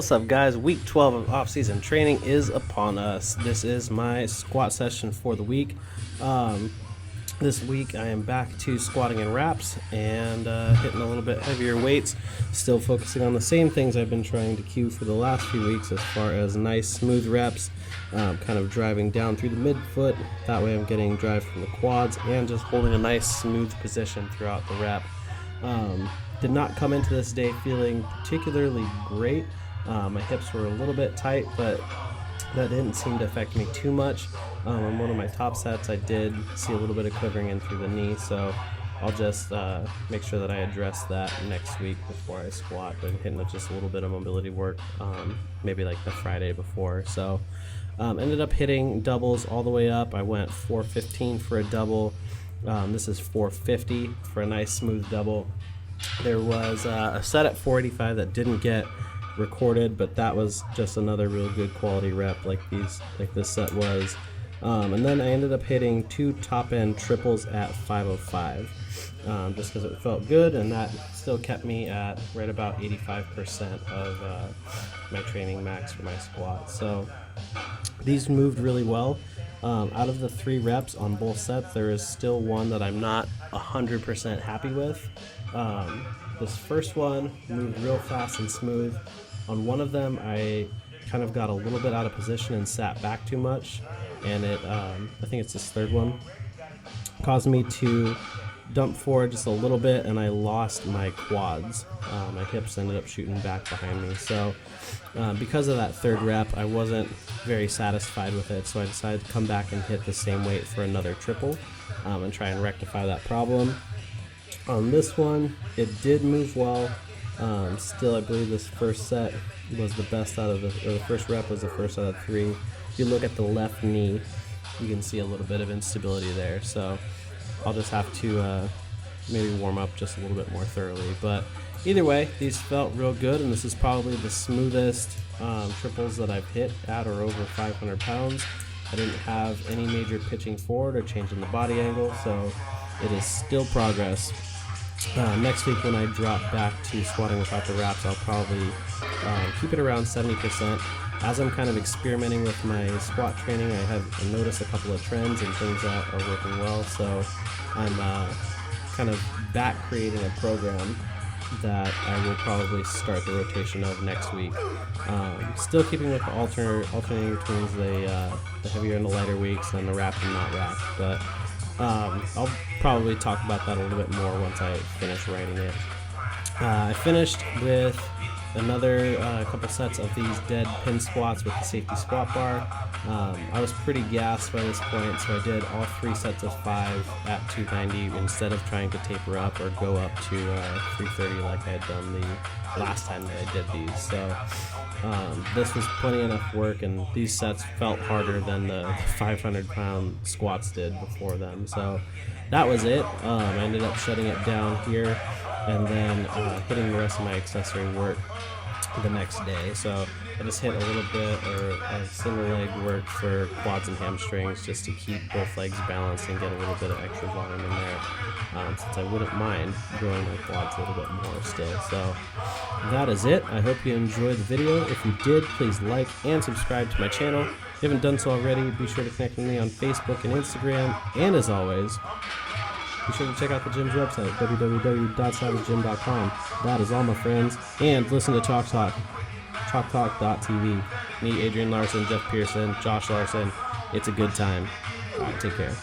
What's up, guys? Week 12 of off-season training is upon us. This is my squat session for the week. This week I am back to squatting in wraps and hitting a little bit heavier weights, still focusing on the same things I've been trying to cue for the last few weeks as far as nice smooth reps, kind of driving down through the midfoot. That way I'm getting drive from the quads and just holding a nice smooth position throughout the rep. Did not come into this day feeling particularly great. My hips were a little bit tight, but that didn't seem to affect me too much. On one of my top sets, I did see a little bit of quivering in through the knee, so I'll just make sure that I address that next week before I squat, but hitting just a little bit of mobility work, maybe like the Friday before. So ended up hitting doubles all the way up. I went 415 for a double. This is 450 for a nice smooth double. There was a set at 485 that didn't get recorded, but that was just another real good quality rep like this set was. And then I ended up hitting two top end triples at 505 just because it felt good, and that still kept me at right about 85% of my training max for my squat. So these moved really well. Out of the 3 reps on both sets, there is still one that I'm not 100% happy with. This first one moved real fast and smooth. On one of them, I kind of got a little bit out of position and sat back too much, and it, I think it's this third one, caused me to dump forward just a little bit, and I lost my quads. My hips ended up shooting back behind me. So because of that third rep, I wasn't very satisfied with it, so I decided to come back and hit the same weight for another triple and try and rectify that problem. On this one, it did move well. Still, I believe this first set was the best out of the first rep was the first out of 3. If you look at the left knee, you can see a little bit of instability there. So I'll just have to maybe warm up just a little bit more thoroughly. But either way, these felt real good, and this is probably the smoothest triples that I've hit at or over 500 pounds. I didn't have any major pitching forward or changing the body angle, so it is still progress. Next week when I drop back to squatting without the wraps, I'll probably keep it around 70%. As I'm kind of experimenting with my squat training, I noticed a couple of trends and things that are working well, so I'm kind of back creating a program that I will probably start the rotation of next week. Still keeping with the alternating between the heavier and the lighter weeks and the wrap and not wrap, but I'll probably talk about that a little bit more once I finish writing it. I finished with another couple sets of these dead pin squats with the safety squat bar. I was pretty gassed by this point, so I did all 3 sets of 5 at 290 instead of trying to taper up or go up to 330 like I had done the last time that I did these. So this was plenty enough work, and these sets felt harder than the 500-pound squats did before them. So that was it. I ended up shutting it down here and then hitting the rest of my accessory work the next day. So I just hit a little bit or a single leg work for quads and hamstrings just to keep both legs balanced and get a little bit of extra volume in there, since I wouldn't mind growing my quads a little bit more still. So that is it. I hope you enjoyed the video. If you did, please like and subscribe to my channel. If you haven't done so already, be sure to connect with me on Facebook and Instagram. And as always, be sure to check out the gym's website, www.savagebym.com. That is all, my friends. And listen to Chalk Talk, chalktalk.tv. Me, Adrian Larson, Jeff Pearson, Josh Larson. It's a good time. All right, take care.